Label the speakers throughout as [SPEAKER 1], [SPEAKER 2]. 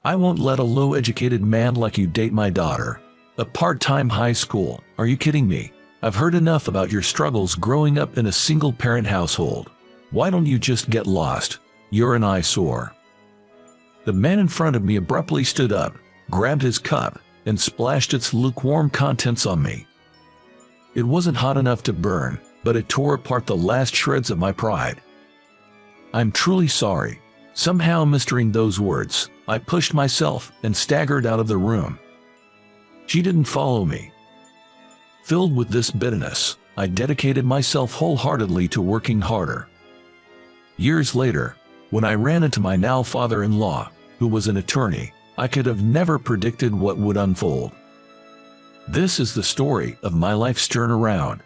[SPEAKER 1] I won't let a low-educated man like you date my daughter. A part-time high school? Are you kidding me? I've heard enough about your struggles growing up in a single-parent household. Why don't you just get lost? You're an eyesore." The man in front of me abruptly stood up, grabbed his cup, and splashed its lukewarm contents on me. It wasn't hot enough to burn, but it tore apart the last shreds of my pride. "I'm truly sorry." Somehow mastering those words, I pushed myself and staggered out of the room. She didn't follow me. Filled with this bitterness, I dedicated myself wholeheartedly to working harder. Years later, when I ran into my now father-in-law, who was an attorney, I could have never predicted what would unfold. This is the story of my life's turnaround.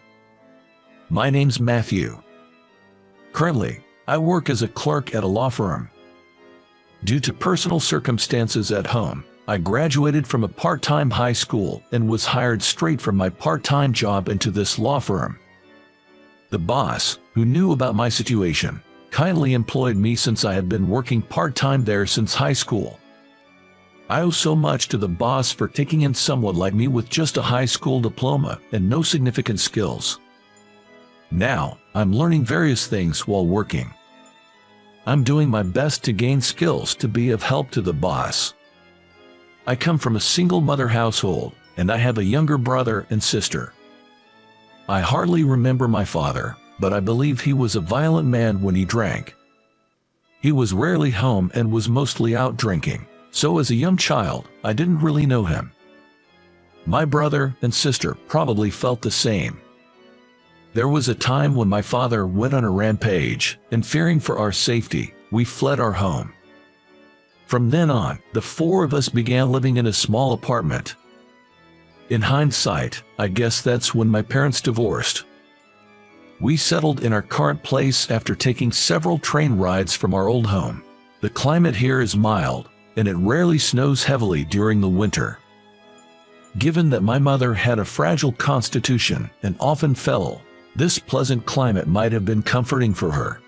[SPEAKER 1] My name's Matthew. Currently, I work as a clerk at a law firm. Due to personal circumstances at home, I graduated from a part-time high school and was hired straight from my part-time job into this law firm. The boss, who knew about my situation, kindly employed me since I had been working part-time there since high school. I owe so much to the boss for taking in someone like me with just a high school diploma and no significant skills. Now, I'm learning various things while working. I'm doing my best to gain skills to be of help to the boss. I come from a single mother household, and I have a younger brother and sister. I hardly remember my father, but I believe he was a violent man when he drank. He was rarely home and was mostly out drinking, so as a young child, I didn't really know him. My brother and sister probably felt the same. There was a time when my father went on a rampage, and fearing for our safety, we fled our home. From then on, the four of us began living in a small apartment. In hindsight, I guess that's when my parents divorced. We settled in our current place after taking several train rides from our old home. The climate here is mild, and it rarely snows heavily during the winter. Given that my mother had a fragile constitution and often fell, this pleasant climate might have been comforting for her.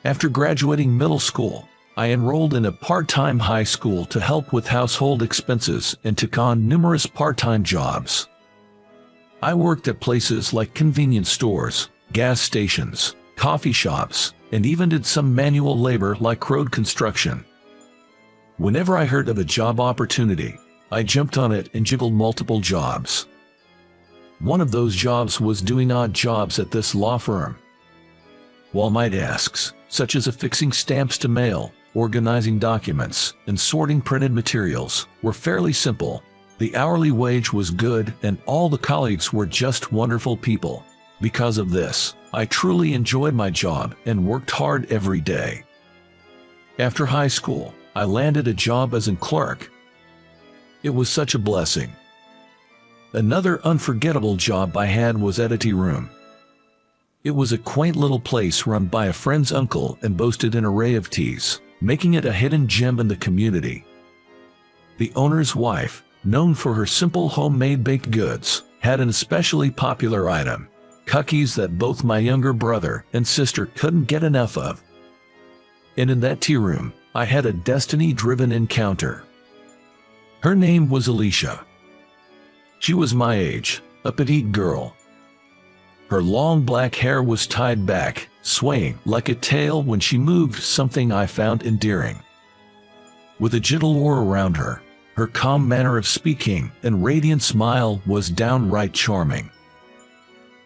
[SPEAKER 1] After graduating middle school, I enrolled in a part-time high school to help with household expenses and took on numerous part-time jobs. I worked at places like convenience stores, gas stations, coffee shops, and even did some manual labor like road construction. Whenever I heard of a job opportunity, I jumped on it and juggled multiple jobs. One of those jobs was doing odd jobs at this law firm. While my tasks, such as affixing stamps to mail, organizing documents, and sorting printed materials, were fairly simple, the hourly wage was good and all the colleagues were just wonderful people. Because of this, I truly enjoyed my job and worked hard every day. After high school, I landed a job as a clerk. It was such a blessing. Another unforgettable job I had was at a tea room. It was a quaint little place run by a friend's uncle and boasted an array of teas, making it a hidden gem in the community. The owner's wife, known for her simple homemade baked goods, had an especially popular item, cookies that both my younger brother and sister couldn't get enough of. And in that tea room, I had a destiny-driven encounter. Her name was Alicia. She was my age, a petite girl. Her long black hair was tied back, swaying like a tail when she moved, something I found endearing. With a gentle aura around her, her calm manner of speaking and radiant smile was downright charming.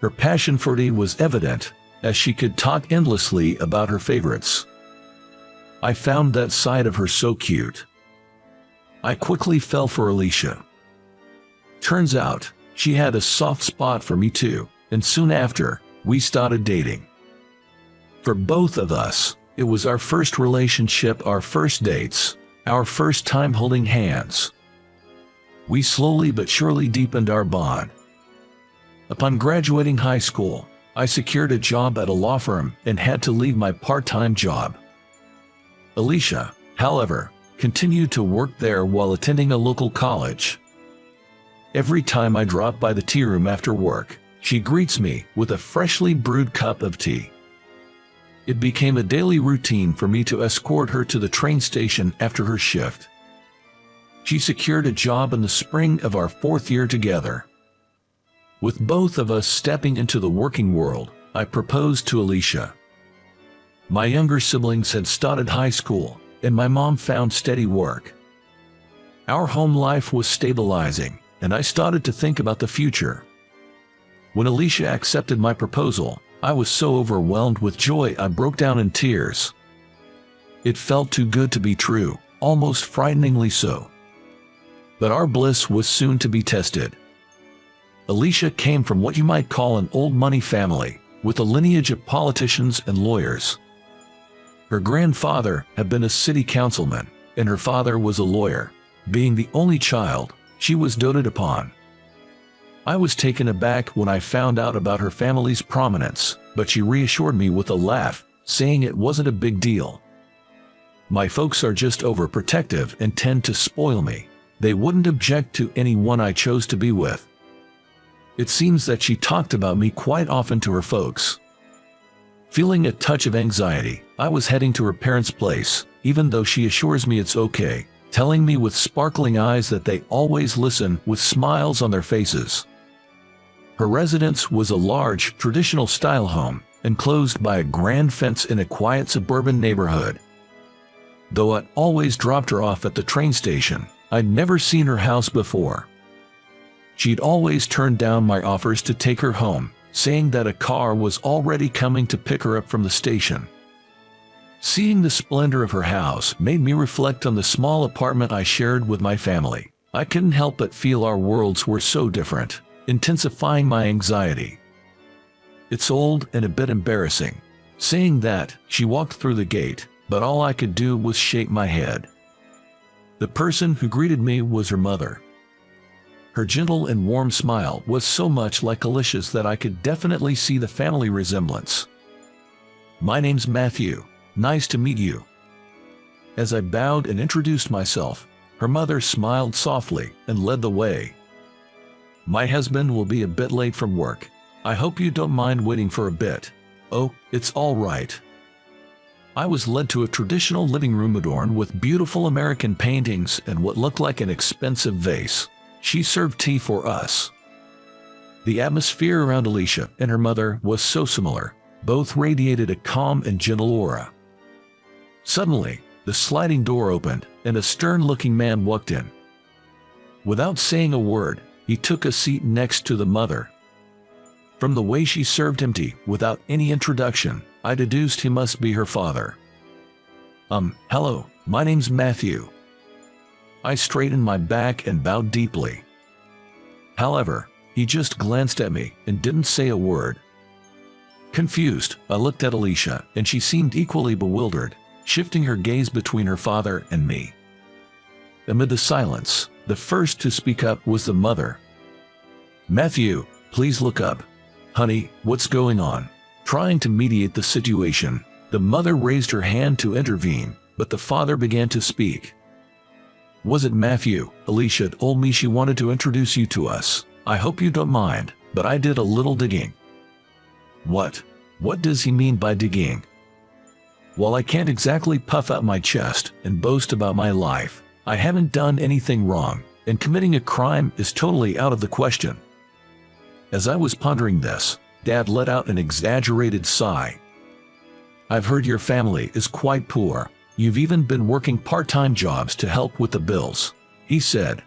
[SPEAKER 1] Her passion for tea was evident, as she could talk endlessly about her favorites. I found that side of her so cute. I quickly fell for Alicia. Turns out, she had a soft spot for me too, and soon after, we started dating. For both of us, it was our first relationship, our first dates, our first time holding hands. We slowly but surely deepened our bond. Upon graduating high school, I secured a job at a law firm and had to leave my part-time job. Alicia, however, continued to work there while attending a local college. Every time I drop by the tea room after work, she greets me with a freshly brewed cup of tea. It became a daily routine for me to escort her to the train station after her shift. She secured a job in the spring of our 4th year together. With both of us stepping into the working world, I proposed to Alicia. My younger siblings had started high school, and my mom found steady work. Our home life was stabilizing, and I started to think about the future. When Alicia accepted my proposal, I was so overwhelmed with joy I broke down in tears. It felt too good to be true, almost frighteningly so. But our bliss was soon to be tested. Alicia came from what you might call an old money family, with a lineage of politicians and lawyers. Her grandfather had been a city councilman, and her father was a lawyer. Being the only child, she was doted upon. I was taken aback when I found out about her family's prominence, but she reassured me with a laugh, saying it wasn't a big deal. My folks are just overprotective and tend to spoil me. They wouldn't object to anyone I chose to be with. It seems that she talked about me quite often to her folks. Feeling a touch of anxiety, I was heading to her parents' place, even though she assures me it's okay, telling me with sparkling eyes that they always listen with smiles on their faces. Her residence was a large, traditional-style home, enclosed by a grand fence in a quiet suburban neighborhood. Though I'd always dropped her off at the train station, I'd never seen her house before. She'd always turned down my offers to take her home, saying that a car was already coming to pick her up from the station. Seeing the splendor of her house made me reflect on the small apartment I shared with my family. I couldn't help but feel our worlds were so different, intensifying my anxiety. It's old and a bit embarrassing. Saying that, she walked through the gate, but all I could do was shake my head. The person who greeted me was her mother. Her gentle and warm smile was so much like Alicia's that I could definitely see the family resemblance. "My name's Matthew. Nice to meet you." As I bowed and introduced myself, her mother smiled softly and led the way. "My husband will be a bit late from work. I hope you don't mind waiting for a bit." "Oh, it's all right." I was led to a traditional living room adorned with beautiful American paintings and what looked like an expensive vase. She served tea for us. The atmosphere around Alicia and her mother was so similar. Both radiated a calm and gentle aura. Suddenly, the sliding door opened, and a stern-looking man walked in. Without saying a word, he took a seat next to the mother. From the way she served him tea without any introduction, I deduced he must be her father. Hello, my name's Matthew." I straightened my back and bowed deeply. However, he just glanced at me and didn't say a word. Confused, I looked at Alicia, and she seemed equally bewildered, shifting her gaze between her father and me. Amid the silence, the first to speak up was the mother. "Matthew, please look up. Honey, what's going on?" Trying to mediate the situation, the mother raised her hand to intervene, but the father began to speak. "Was it Matthew? Alicia told me she wanted to introduce you to us. I hope you don't mind, but I did a little digging." "What? What does he mean by digging?" "While I can't exactly puff out my chest and boast about my life, I haven't done anything wrong, and committing a crime is totally out of the question." As I was pondering this, Dad let out an exaggerated sigh. "I've heard your family is quite poor. You've even been working part-time jobs to help with the bills," he said.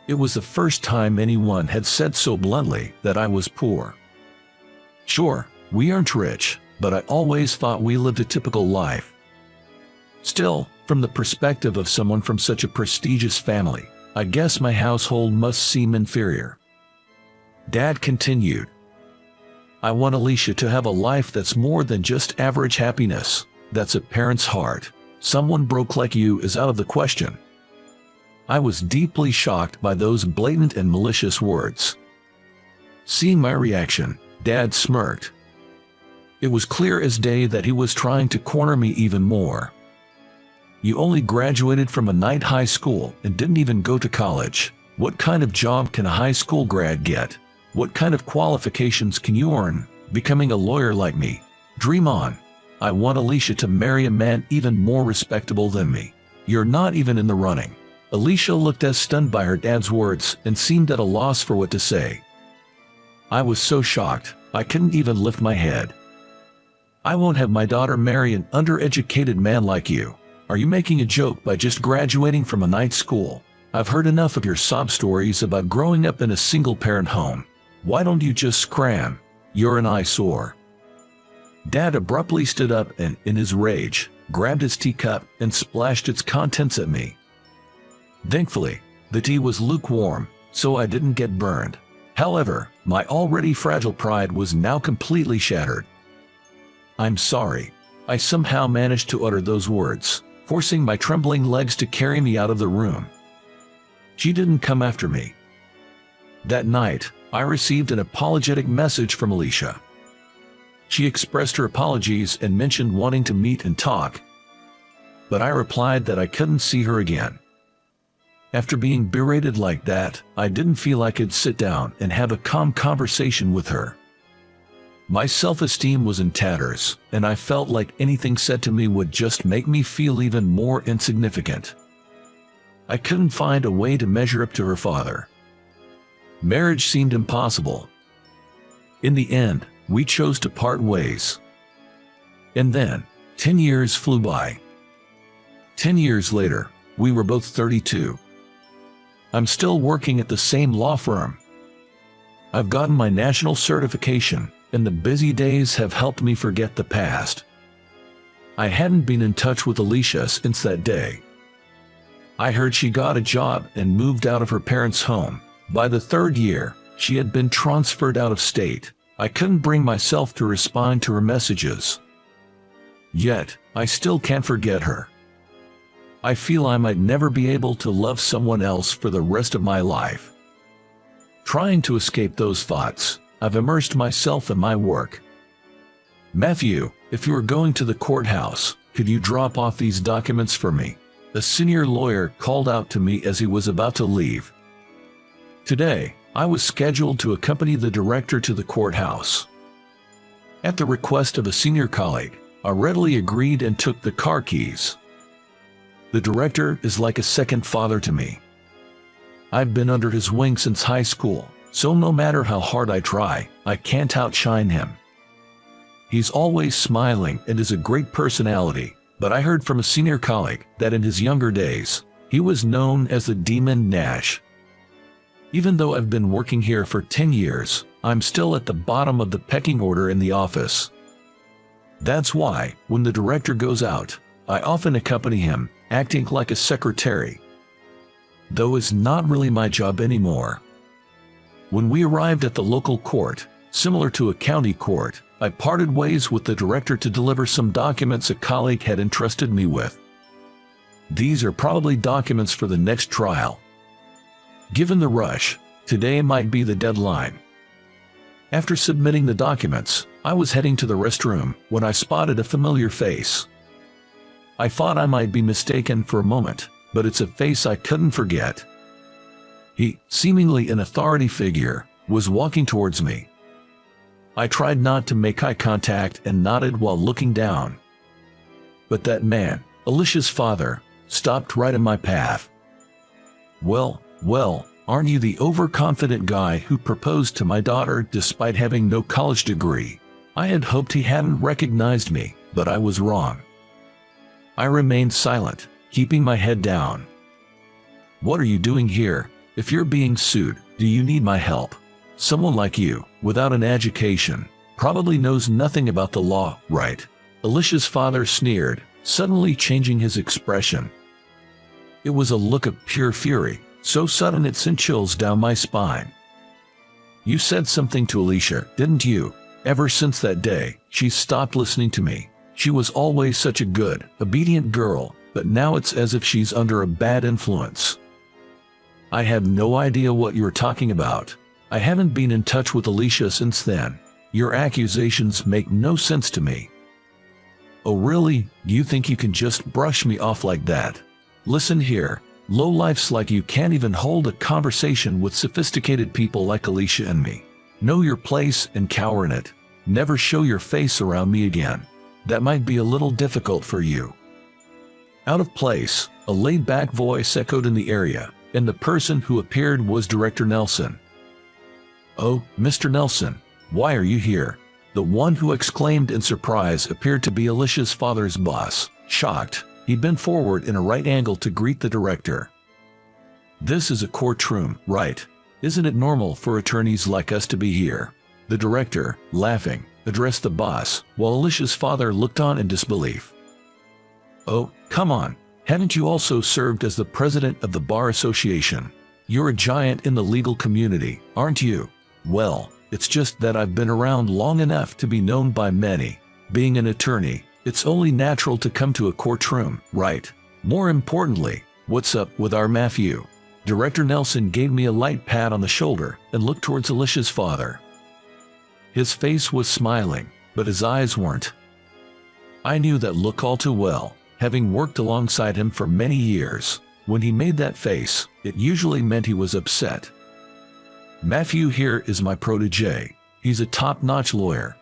[SPEAKER 1] It was the first time anyone had said so bluntly that I was poor. Sure, we aren't rich, but I always thought we lived a typical life. Still, from the perspective of someone from such a prestigious family, I guess my household must seem inferior. Dad continued, "I want Alicia to have a life that's more than just average happiness. That's a parent's heart. Someone broke like you is out of the question." I was deeply shocked by those blatant and malicious words. Seeing my reaction, Dad smirked. It was clear as day that he was trying to corner me even more. "You only graduated from a night high school and didn't even go to college. What kind of job can a high school grad get? What kind of qualifications can you earn becoming a lawyer like me? Dream on. I want Alicia to marry a man even more respectable than me. You're not even in the running." Alicia looked as stunned by her dad's words and seemed at a loss for what to say. I was so shocked, I couldn't even lift my head. I won't have my daughter marry an undereducated man like you. Are you making a joke by just graduating from a night school? I've heard enough of your sob stories about growing up in a single-parent home. Why don't you just scram? You're an eyesore. Dad abruptly stood up and, in his rage, grabbed his teacup and splashed its contents at me. Thankfully, the tea was lukewarm, so I didn't get burned. However, my already fragile pride was now completely shattered. I'm sorry. I somehow managed to utter those words, forcing my trembling legs to carry me out of the room. She didn't come after me. That night, I received an apologetic message from Alicia. She expressed her apologies and mentioned wanting to meet and talk, but I replied that I couldn't see her again. After being berated like that, I didn't feel I could sit down and have a calm conversation with her. My self-esteem was in tatters, and I felt like anything said to me would just make me feel even more insignificant. I couldn't find a way to measure up to her father. Marriage seemed impossible. In the end, we chose to part ways. And then, 10 years flew by. 10 years later, we were both 32. I'm still working at the same law firm. I've gotten my national certification, and the busy days have helped me forget the past. I hadn't been in touch with Alicia since that day. I heard she got a job and moved out of her parents' home. By the third year, she had been transferred out of state. I couldn't bring myself to respond to her messages. Yet, I still can't forget her. I feel I might never be able to love someone else for the rest of my life. Trying to escape those thoughts, I've immersed myself in my work. Matthew, if you are going to the courthouse, could you drop off these documents for me? A senior lawyer called out to me as he was about to leave. Today, I was scheduled to accompany the director to the courthouse. At the request of a senior colleague, I readily agreed and took the car keys. The director is like a second father to me. I've been under his wing since high school, so no matter how hard I try, I can't outshine him. He's always smiling and is a great personality, but I heard from a senior colleague that in his younger days, he was known as the Demon Nash. Even though I've been working here for 10 years, I'm still at the bottom of the pecking order in the office. That's why, when the director goes out, I often accompany him, acting like a secretary. Though it's not really my job anymore. When we arrived at the local court, similar to a county court, I parted ways with the director to deliver some documents a colleague had entrusted me with. These are probably documents for the next trial. Given the rush, today might be the deadline. After submitting the documents, I was heading to the restroom when I spotted a familiar face. I thought I might be mistaken for a moment, but it's a face I couldn't forget. He, seemingly an authority figure, was walking towards me. I tried not to make eye contact and nodded while looking down. But that man, Alicia's father, stopped right in my path. Well, aren't you the overconfident guy who proposed to my daughter despite having no college degree? I had hoped he hadn't recognized me, but I was wrong. I remained silent, keeping my head down. What are you doing here? If you're being sued, do you need my help? Someone like you, without an education, probably knows nothing about the law, right? Alicia's father sneered, suddenly changing his expression. It was a look of pure fury, so sudden it sent chills down my spine. You said something to Alicia, didn't you? Ever since that day, she's stopped listening to me. She was always such a good, obedient girl, but now it's as if she's under a bad influence. I have no idea what you're talking about. I haven't been in touch with Alicia since then. Your accusations make no sense to me. Oh really? Do you think you can just brush me off like that? Listen here, lowlifes like you can't even hold a conversation with sophisticated people like Alicia and me. Know your place and cower in it. Never show your face around me again. That might be a little difficult for you. Out of place, A laid-back voice echoed in the area, and the person who appeared was Director Nelson. "Oh, Mr. Nelson, why are you here?" The one who exclaimed in surprise appeared to be Alicia's father's boss. Shocked, he bent forward in a right angle to greet the director. "This is a courtroom, right? Isn't it normal for attorneys like us to be here?" The director, laughing, addressed the boss, while Alicia's father looked on in disbelief. "Oh, come on. Haven't you also served as the president of the Bar Association? You're a giant in the legal community, aren't you?" "Well, it's just that I've been around long enough to be known by many. Being an attorney, it's only natural to come to a courtroom, right? More importantly, what's up with our Matthew?" Director Nelson gave me a light pat on the shoulder and looked towards Alicia's father. His face was smiling, but his eyes weren't. I knew that look all too well, having worked alongside him for many years. When he made that face, it usually meant he was upset. "Matthew here is my protege. He's a top-notch lawyer."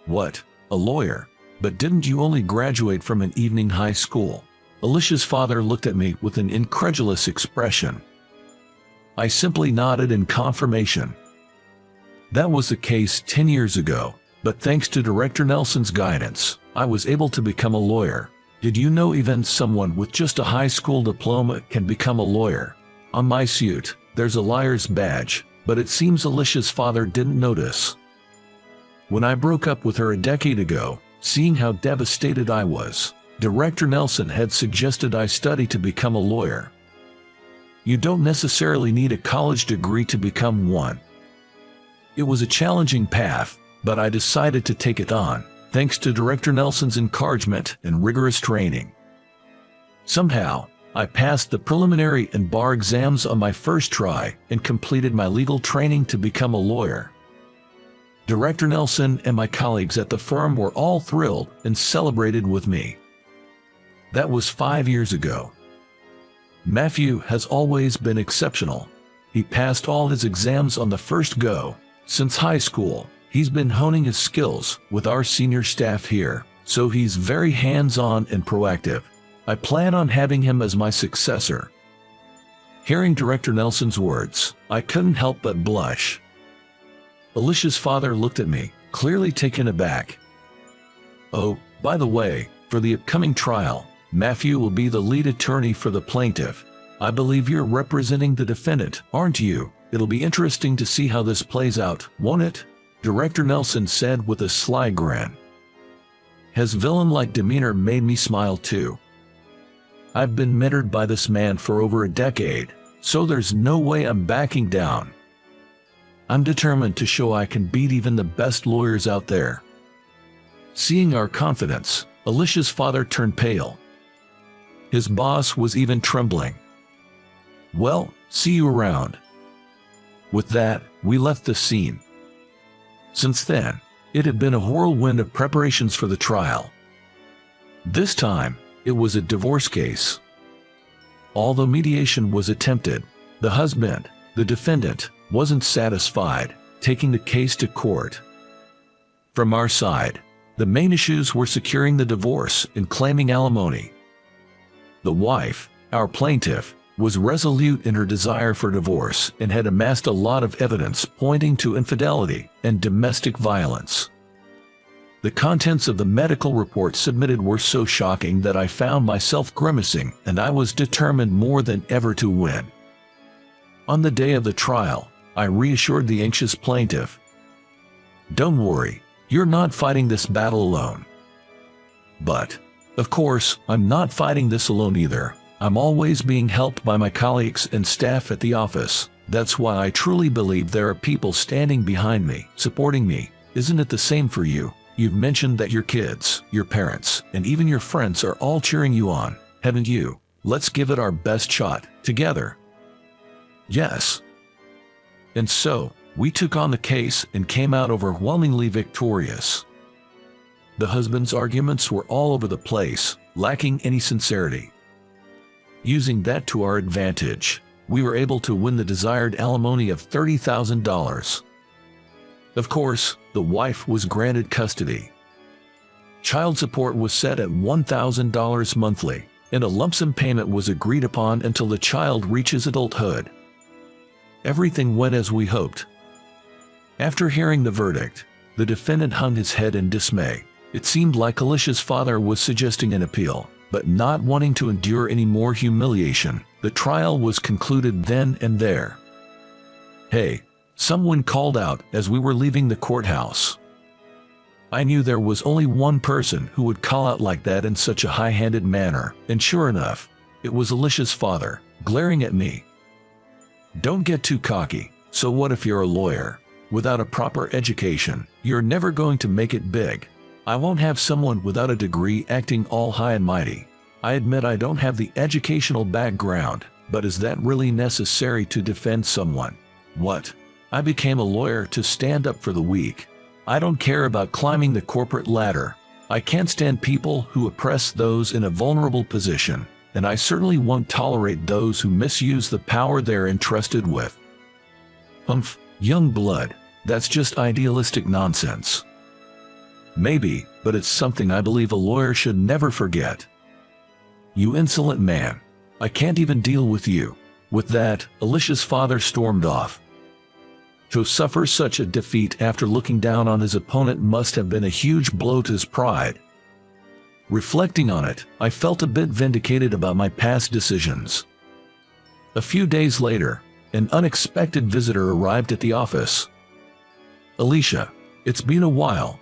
[SPEAKER 1] "What? A lawyer? But didn't you only graduate from an evening high school?" Alicia's father looked at me with an incredulous expression. I simply nodded in confirmation. That was the case 10 years ago, but thanks to Director Nelson's guidance, I was able to become a lawyer. Did you know even someone with just a high school diploma can become a lawyer? On my suit, there's a liar's badge, but it seems Alicia's father didn't notice. When I broke up with her a decade ago, seeing how devastated I was, Director Nelson had suggested I study to become a lawyer. You don't necessarily need a college degree to become one. It was a challenging path, but I decided to take it on, thanks to Director Nelson's encouragement and rigorous training. Somehow, I passed the preliminary and bar exams on my first try and completed my legal training to become a lawyer. Director Nelson and my colleagues at the firm were all thrilled and celebrated with me. That was 5 years ago. Matthew has always been exceptional. He passed all his exams on the first go. Since high school, he's been honing his skills with our senior staff here, so he's very hands-on and proactive. I plan on having him as my successor. Hearing Director Nelson's words, I couldn't help but blush. Alicia's father looked at me, clearly taken aback. "Oh, by the way, for the upcoming trial, Matthew will be the lead attorney for the plaintiff. I believe you're representing the defendant, aren't you? It'll be interesting to see how this plays out, won't it?" Director Nelson said with a sly grin. His villain-like demeanor made me smile too. I've been mentored by this man for over a decade, so there's no way I'm backing down. I'm determined to show I can beat even the best lawyers out there. Seeing our confidence, Alicia's father turned pale. His boss was even trembling. "Well, see you around." With that, we left the scene. Since then, it had been a whirlwind of preparations for the trial. This time, it was a divorce case. Although mediation was attempted, the husband, the defendant, wasn't satisfied, taking the case to court. From our side, the main issues were securing the divorce and claiming alimony. The wife, our plaintiff, was resolute in her desire for divorce and had amassed a lot of evidence pointing to infidelity and domestic violence. The contents of the medical report submitted were so shocking that I found myself grimacing, and I was determined more than ever to win. On the day of the trial, I reassured the anxious plaintiff. "Don't worry, you're not fighting this battle alone." But, of course, I'm not fighting this alone either. I'm always being helped by my colleagues and staff at the office. That's why I truly believe there are people standing behind me, supporting me. Isn't it the same for you? You've mentioned that your kids, your parents, and even your friends are all cheering you on, haven't you? Let's give it our best shot, together. Yes. And so, we took on the case and came out overwhelmingly victorious. The husband's arguments were all over the place, lacking any sincerity. Using that to our advantage, we were able to win the desired alimony of $30,000. Of course, the wife was granted custody. Child support was set at $1,000 monthly, and a lump sum payment was agreed upon until the child reaches adulthood. Everything went as we hoped. After hearing the verdict, the defendant hung his head in dismay. It seemed like Alicia's father was suggesting an appeal, but not wanting to endure any more humiliation. The trial was concluded then and there. "Hey," someone called out as we were leaving the courthouse. I knew there was only one person who would call out like that in such a high-handed manner, and sure enough, it was Alicia's father, glaring at me. "Don't get too cocky. So what if you're a lawyer? Without a proper education, you're never going to make it big. I won't have someone without a degree acting all high and mighty. I admit I don't have the educational background, but is that really necessary to defend someone? What? I became a lawyer to stand up for the weak. I don't care about climbing the corporate ladder. I can't stand people who oppress those in a vulnerable position, and I certainly won't tolerate those who misuse the power they're entrusted with." Humph, young blood, that's just idealistic nonsense. Maybe, but it's something I believe a lawyer should never forget. "You insolent man. I can't even deal with you." With that, Alicia's father stormed off. To suffer such a defeat after looking down on his opponent must have been a huge blow to his pride. Reflecting on it, I felt a bit vindicated about my past decisions. A few days later, an unexpected visitor arrived at the office. "Alicia, it's been a while."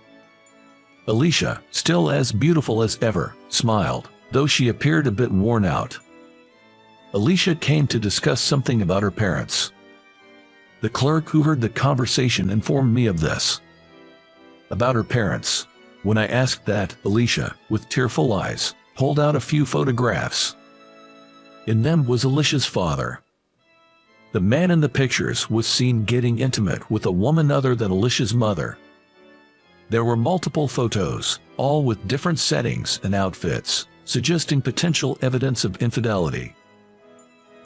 [SPEAKER 1] Alicia, still as beautiful as ever, smiled, though she appeared a bit worn out. Alicia came to discuss something about her parents. The clerk who heard the conversation informed me of this. About her parents. When I asked that, Alicia, with tearful eyes, pulled out a few photographs. In them was Alicia's father. The man in the pictures was seen getting intimate with a woman other than Alicia's mother. There were multiple photos, all with different settings and outfits, suggesting potential evidence of infidelity.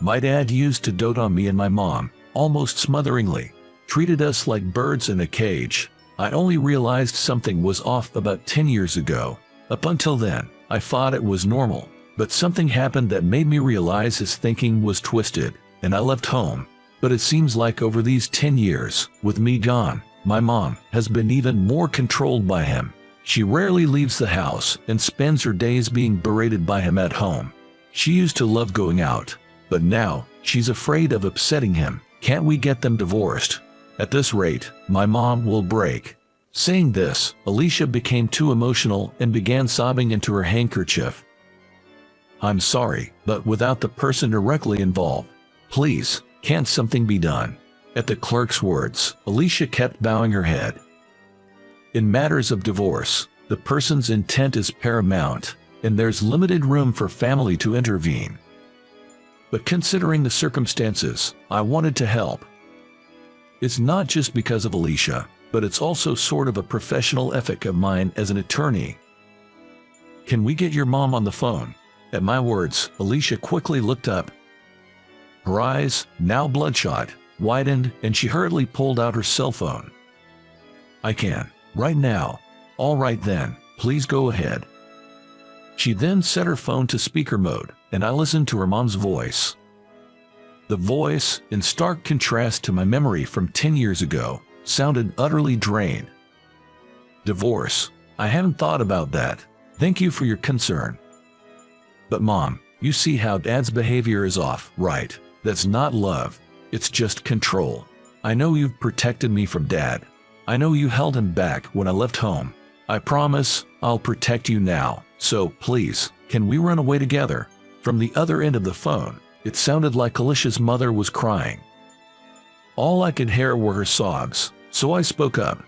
[SPEAKER 1] My dad used to dote on me and my mom, almost smotheringly, treated us like birds in a cage. I only realized something was off about 10 years ago. Up until then, I thought it was normal, but something happened that made me realize his thinking was twisted, and I left home. But it seems like over these 10 years, with me gone, my mom has been even more controlled by him. She rarely leaves the house and spends her days being berated by him at home. She used to love going out, but now she's afraid of upsetting him. Can't we get them divorced? At this rate, my mom will break. Saying this, Alicia became too emotional and began sobbing into her handkerchief. "I'm sorry, but without the person directly involved, please, can't something be done?" At the clerk's words, Alicia kept bowing her head. In matters of divorce, the person's intent is paramount, and there's limited room for family to intervene. But considering the circumstances, I wanted to help. It's not just because of Alicia, but it's also sort of a professional ethic of mine as an attorney. "Can we get your mom on the phone?" At my words, Alicia quickly looked up. Her eyes, now bloodshot, widened, and she hurriedly pulled out her cell phone. "I can. Right now." "All right then, please go ahead." She then set her phone to speaker mode, and I listened to her mom's voice. The voice, in stark contrast to my memory from 10 years ago, sounded utterly drained. "Divorce? I haven't thought about that. Thank you for your concern. But Mom, you see how Dad's behavior is off, right? That's not love. It's just control. I know you've protected me from Dad. I know you held him back when I left home. I promise I'll protect you now. So please, can we run away together?" From the other end of the phone, it sounded like Alicia's mother was crying. All I could hear were her sobs, so I spoke up.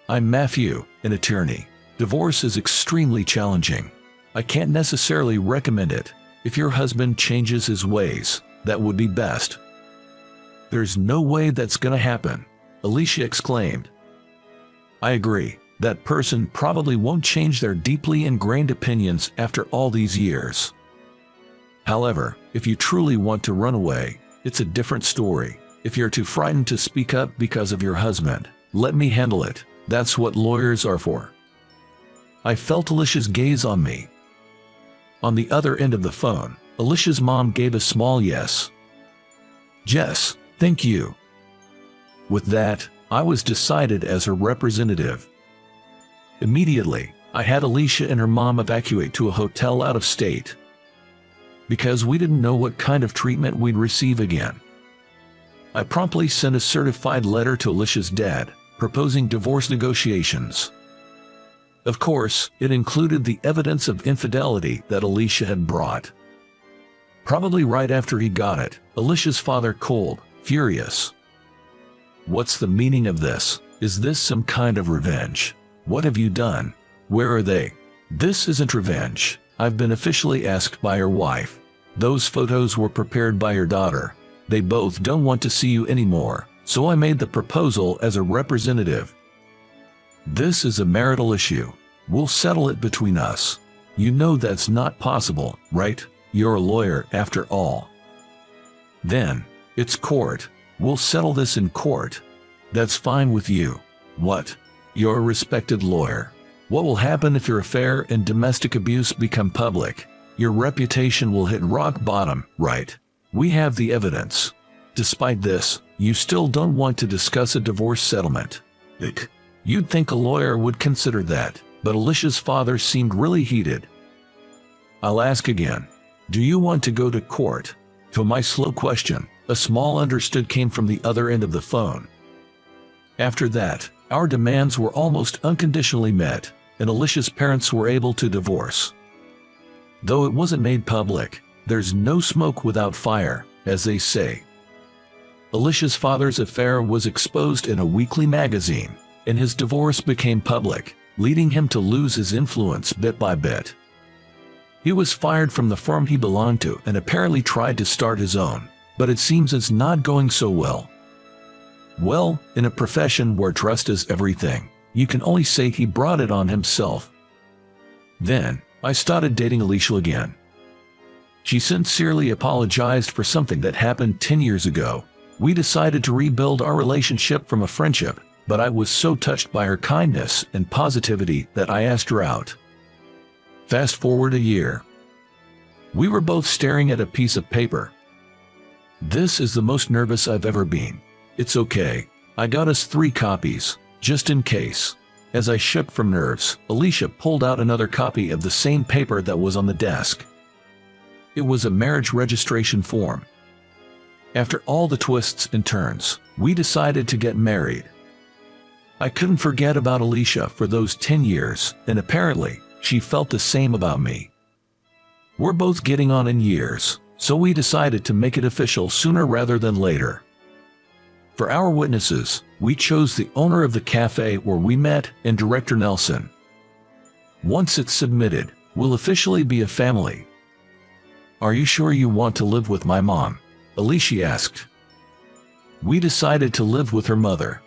[SPEAKER 1] "I'm Matthew, an attorney. Divorce is extremely challenging. I can't necessarily recommend it. If your husband changes his ways, that would be best." "There's no way that's gonna happen," Alicia exclaimed. "I agree. That person probably won't change their deeply ingrained opinions after all these years. However, if you truly want to run away, it's a different story. If you're too frightened to speak up because of your husband, let me handle it. That's what lawyers are for." I felt Alicia's gaze on me. On the other end of the phone, Alicia's mom gave a small yes. Jess, thank you. With that, I was decided as her representative. Immediately, I had Alicia and her mom evacuate to a hotel out of state, because we didn't know what kind of treatment we'd receive again. I promptly sent a certified letter to Alicia's dad, proposing divorce negotiations. Of course, it included the evidence of infidelity that Alicia had brought. Probably right after he got it, Alicia's father called, furious. What's the meaning of this? Is this some kind of revenge? What have you done? Where are they? This isn't revenge. I've been officially asked by her wife. Those photos were prepared by her daughter. They both don't want to see you anymore, so I made the proposal as a representative. This is a marital issue. We'll settle it between us. You know that's not possible, right? You're a lawyer after all. Then, it's court. We'll settle this in court. That's fine with you. What? You're a respected lawyer. What will happen if your affair and domestic abuse become public? Your reputation will hit rock bottom, right? We have the evidence. Despite this, you still don't want to discuss a divorce settlement. You'd think a lawyer would consider that, but Alicia's father seemed really heated. I'll ask again. Do you want to go to court? To my slow question, a small understood came from the other end of the phone. After that, our demands were almost unconditionally met, and Alicia's parents were able to divorce. Though it wasn't made public, there's no smoke without fire, as they say. Alicia's father's affair was exposed in a weekly magazine, and his divorce became public, leading him to lose his influence bit by bit. He was fired from the firm he belonged to and apparently tried to start his own, but it seems it's not going so well. Well, in a profession where trust is everything, you can only say he brought it on himself. Then, I started dating Alicia again. She sincerely apologized for something that happened 10 years ago. We decided to rebuild our relationship from a friendship, but I was so touched by her kindness and positivity that I asked her out. Fast forward a year. We were both staring at a piece of paper. This is the most nervous I've ever been. It's okay. I got us 3 copies, just in case. As I shook from nerves, Alicia pulled out another copy of the same paper that was on the desk. It was a marriage registration form. After all the twists and turns, we decided to get married. I couldn't forget about Alicia for those 10 years, and apparently, she felt the same about me. We're both getting on in years, so we decided to make it official sooner rather than later. For our witnesses, we chose the owner of the cafe where we met and Director Nelson. Once it's submitted, we'll officially be a family. Are you sure you want to live with my mom? Alicia asked. We decided to live with her mother.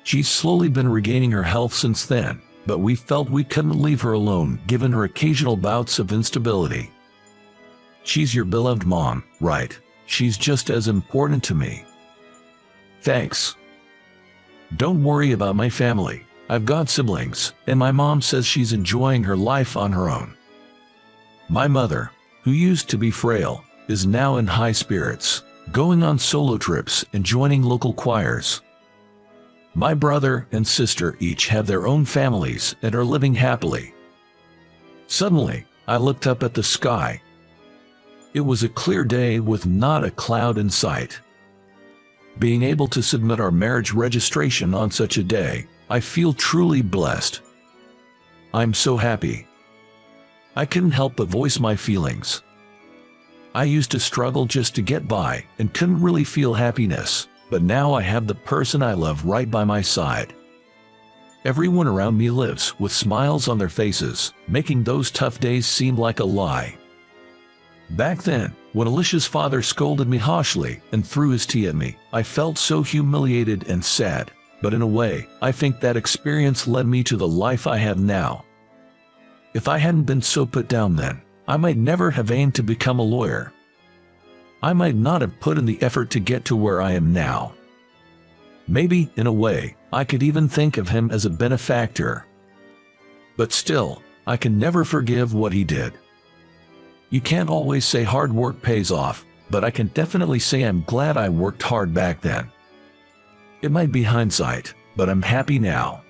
[SPEAKER 1] She's slowly been regaining her health since then, but we felt we couldn't leave her alone given her occasional bouts of instability. She's your beloved mom, right? She's just as important to me. Thanks. Don't worry about my family. I've got siblings, and my mom says she's enjoying her life on her own. My mother, who used to be frail, is now in high spirits, going on solo trips and joining local choirs. My brother and sister each have their own families and are living happily. Suddenly, I looked up at the sky. It was a clear day with not a cloud in sight. Being able to submit our marriage registration on such a day, I feel truly blessed. I'm so happy. I couldn't help but voice my feelings. I used to struggle just to get by and couldn't really feel happiness, but now I have the person I love right by my side. Everyone around me lives with smiles on their faces, making those tough days seem like a lie. Back then, when Alicia's father scolded me harshly and threw his tea at me, I felt so humiliated and sad, but in a way, I think that experience led me to the life I have now. If I hadn't been so put down then, I might never have aimed to become a lawyer. I might not have put in the effort to get to where I am now. Maybe, in a way, I could even think of him as a benefactor. But still, I can never forgive what he did. You can't always say hard work pays off, but I can definitely say I'm glad I worked hard back then. It might be hindsight, but I'm happy now.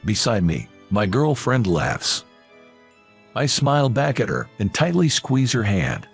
[SPEAKER 1] Beside me, my girlfriend laughs. I smile back at her and tightly squeeze her hand.